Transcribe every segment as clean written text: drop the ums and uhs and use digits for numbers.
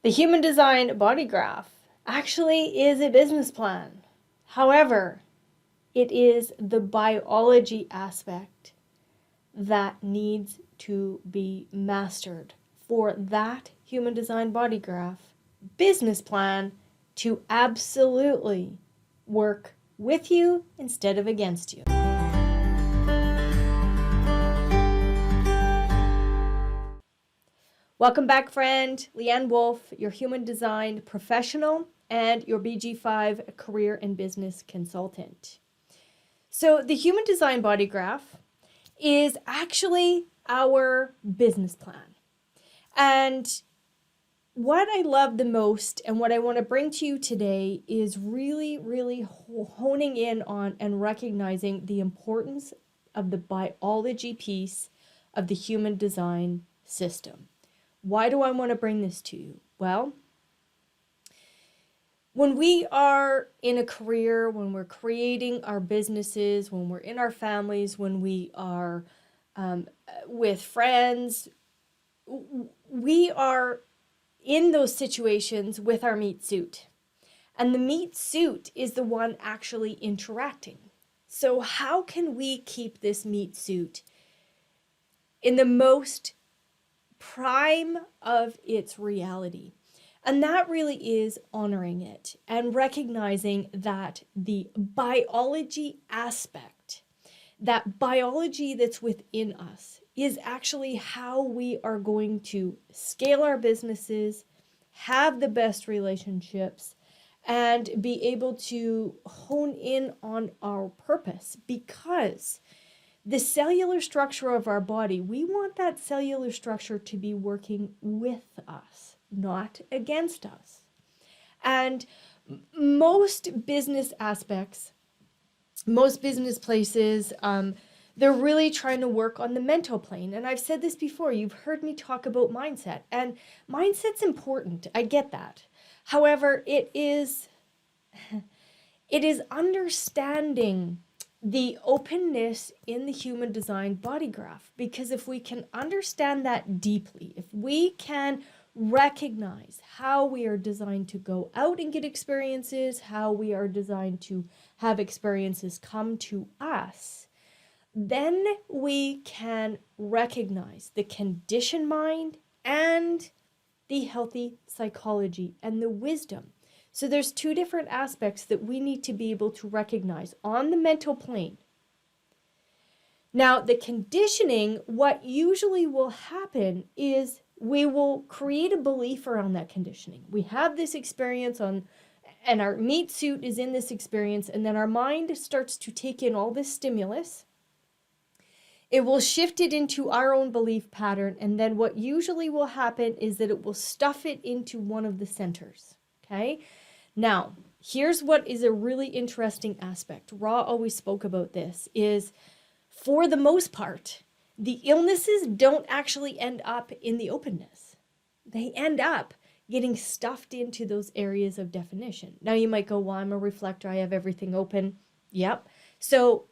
The human design body graph actually is a business plan. However, it is the biology aspect that needs to be mastered for that human design body graph business plan to absolutely work with you instead of against you. Welcome back, friend. Leann Wolff, your human design professional and your BG5 career and business consultant. So the human design body graph is actually our business plan. And what I love the most and what I want to bring to you today is really honing in on and recognizing the importance of the biology piece of the human design system. Why do I want to bring this to you? Well, when we are in a career, when we're creating our businesses, when we're in our families, when we are with friends, we are in those situations with our meat suit. And the meat suit is the one actually interacting. So how can we keep this meat suit in the most prime of its reality? And that really is honoring it and recognizing that the biology aspect, that biology that's within us, is actually how we are going to scale our businesses, have the best relationships, and be able to hone in on our purpose. Because the cellular structure of our body, we want that cellular structure to be working with us, not against us. And most business aspects, most business places, they're really trying to work on the mental plane. And I've said this before, you've heard me talk about mindset. And mindset's important, I get that. However, it is understanding the openness in the human design body graph. Because if we can understand that deeply, if we can recognize how we are designed to go out and get experiences, how we are designed to have experiences come to us, then we can recognize the conditioned mind and the healthy psychology and the wisdom. So there's two different aspects that we need to be able to recognize on the mental plane. Now, the conditioning, what usually will happen is we will create a belief around that conditioning. We have this experience and our meat suit is in this experience, and then our mind starts to take in all this stimulus. It will shift it into our own belief pattern, and then what usually will happen is that it will stuff it into one of the centers, okay? Now, here's what is a really interesting aspect. Ra always spoke about this, is for the most part, the illnesses don't actually end up in the openness. They end up getting stuffed into those areas of definition. Now you might go, well, I'm a reflector, I have everything open. Yep. So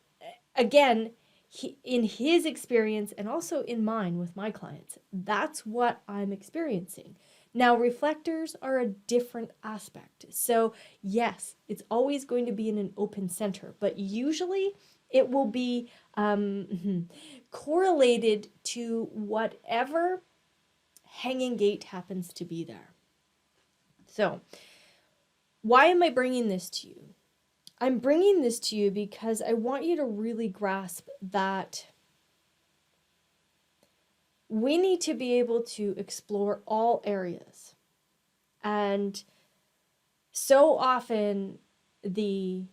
again, in his experience and also in mine with my clients, that's what I'm experiencing. Now, reflectors are a different aspect. So yes, it's always going to be in an open center, but usually it will be correlated to whatever hanging gate happens to be there. So why am I bringing this to you? I'm bringing this to you because I want you to really grasp that we need to be able to explore all areas. And so often the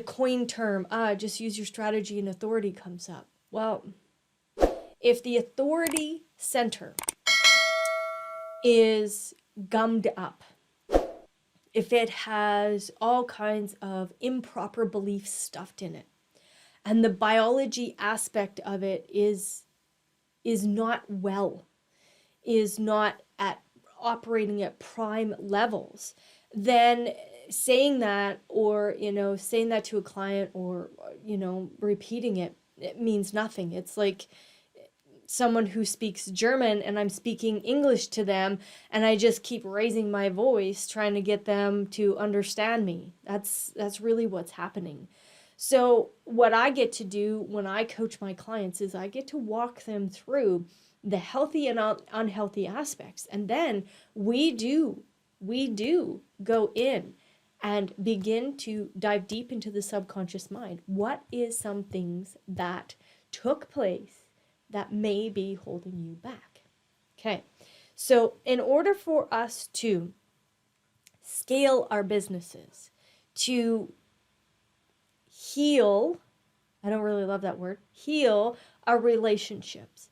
coin term, just use your strategy and authority comes up. Well, if the authority center is gummed up, if it has all kinds of improper beliefs stuffed in it, and the biology aspect of it is not well, is not operating at prime levels, then saying that, or saying that to a client, or repeating it, it means nothing. It's like someone who speaks German and I'm speaking English to them, and I just keep raising my voice trying to get them to understand me. That's really what's happening. So what I get to do when I coach my clients is I get to walk them through the healthy and unhealthy aspects. And then we do go in and begin to dive deep into the subconscious mind. What is some things that took place that may be holding you back? Okay, so in order for us to scale our businesses, to heal, I don't really love that word, heal our relationships,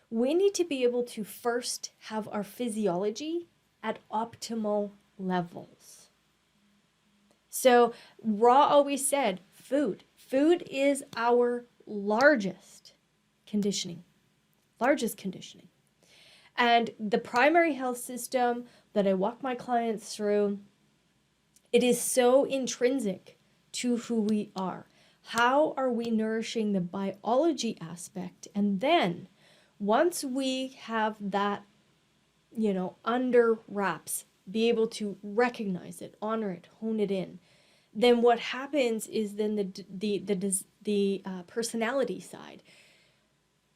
we need to be able to first have our physiology at optimal levels. So Ra always said, food is our largest conditioning. And the primary health system that I walk my clients through, it is so intrinsic to who we are. How are we nourishing the biology aspect? And then once we have that, under wraps, be able to recognize it, honor it, hone it in, then what happens is then the personality side,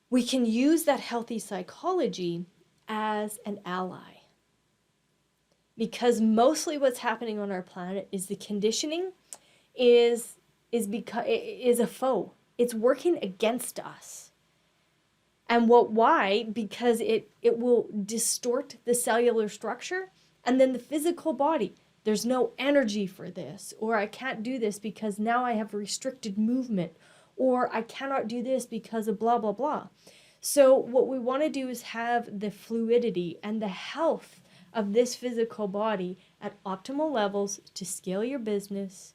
we can use that healthy psychology as an ally. Because mostly what's happening on our planet is the conditioning is a foe. It's working against us. And why? Because it will distort the cellular structure, and then the physical body. There's no energy for this, or I can't do this because now I have restricted movement, or I cannot do this because of blah, blah, blah. So what we want to do is have the fluidity and the health of this physical body at optimal levels to scale your business,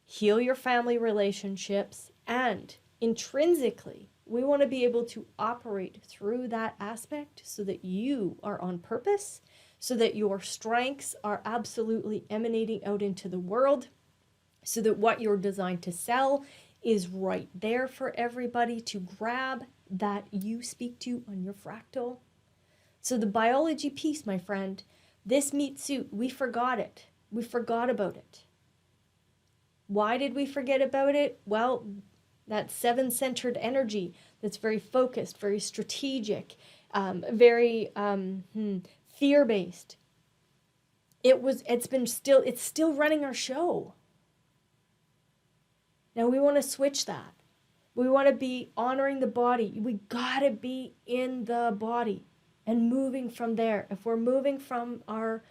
heal your family relationships, and intrinsically, we want to be able to operate through that aspect so that you are on purpose, so that your strengths are absolutely emanating out into the world, so that what you're designed to sell is right there for everybody to grab that you speak to on your fractal. So the biology piece, my friend, this meat suit, we forgot it. We forgot about it. Why did we forget about it? Well, that seven-centered energy that's very focused, very strategic, very fear-based. It's still running our show. Now we want to switch that. We want to be honoring the body. We gotta be in the body and moving from there. If we're moving from our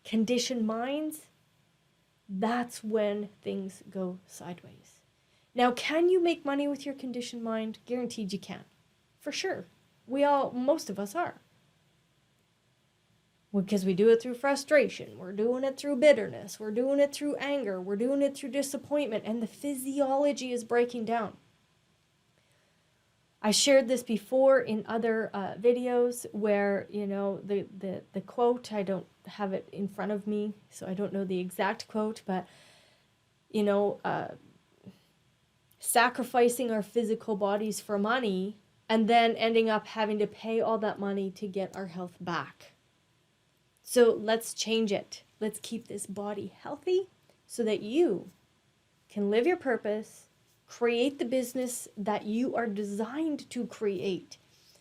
conditioned minds, that's when things go sideways. Now, can you make money with your conditioned mind? Guaranteed you can. For sure. Most of us are. Because we do it through frustration. We're doing it through bitterness. We're doing it through anger. We're doing it through disappointment. And the physiology is breaking down. I shared this before in other videos where, the quote, I don't have it in front of me, so I don't know the exact quote, but, sacrificing our physical bodies for money and then ending up having to pay all that money to get our health back. So let's change it. Let's keep this body healthy so that you can live your purpose, create the business that you are designed to create.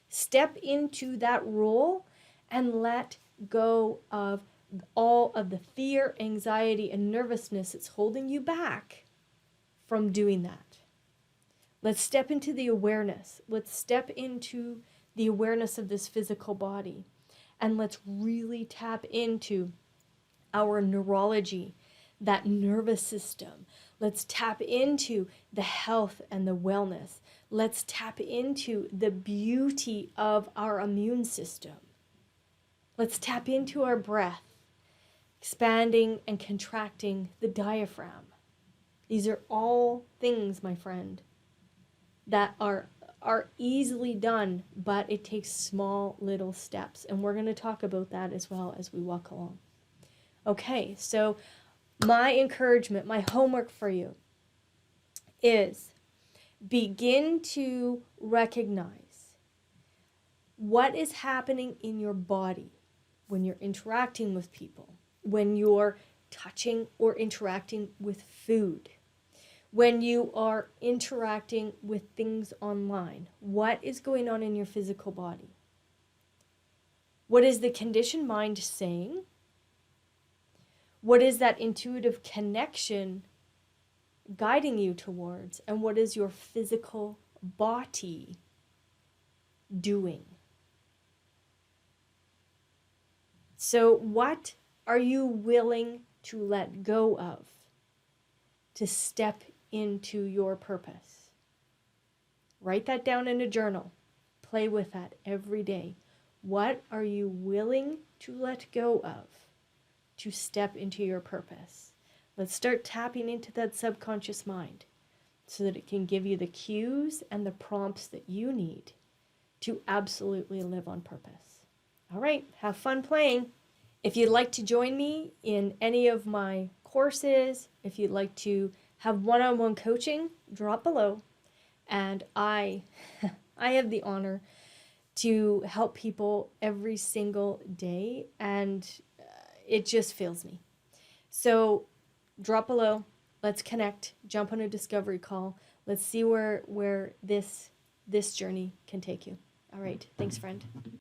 Step into that role and let go of all of the fear, anxiety, and nervousness that's holding you back from doing that. Let's step into the awareness. Let's step into the awareness of this physical body. And let's really tap into our neurology, that nervous system. Let's tap into the health and the wellness. Let's tap into the beauty of our immune system. Let's tap into our breath, expanding and contracting the diaphragm. These are all things, my friend, that are easily done, but it takes small little steps. And we're going to talk about that as well as we walk along. Okay, so my encouragement, my homework for you is begin to recognize What is happening in your body when you're interacting with people, when you're touching or interacting with food, when you are interacting with things online? What is going on in your physical body? What is the conditioned mind saying? What is that intuitive connection guiding you towards? And what is your physical body doing? So what are you willing to let go of to step into your purpose? Write that down in a journal. Play with that every day. What are you willing to let go of to step into your purpose? Let's start tapping into that subconscious mind so that it can give you the cues and the prompts that you need to absolutely live on purpose. All right, have fun playing. If you'd like to join me in any of my courses, if you'd like to have one-on-one coaching, drop below. And I have the honor to help people every single day, and it just fills me. So drop below, let's connect, jump on a discovery call. Let's see where this journey can take you. All right, thanks, friend.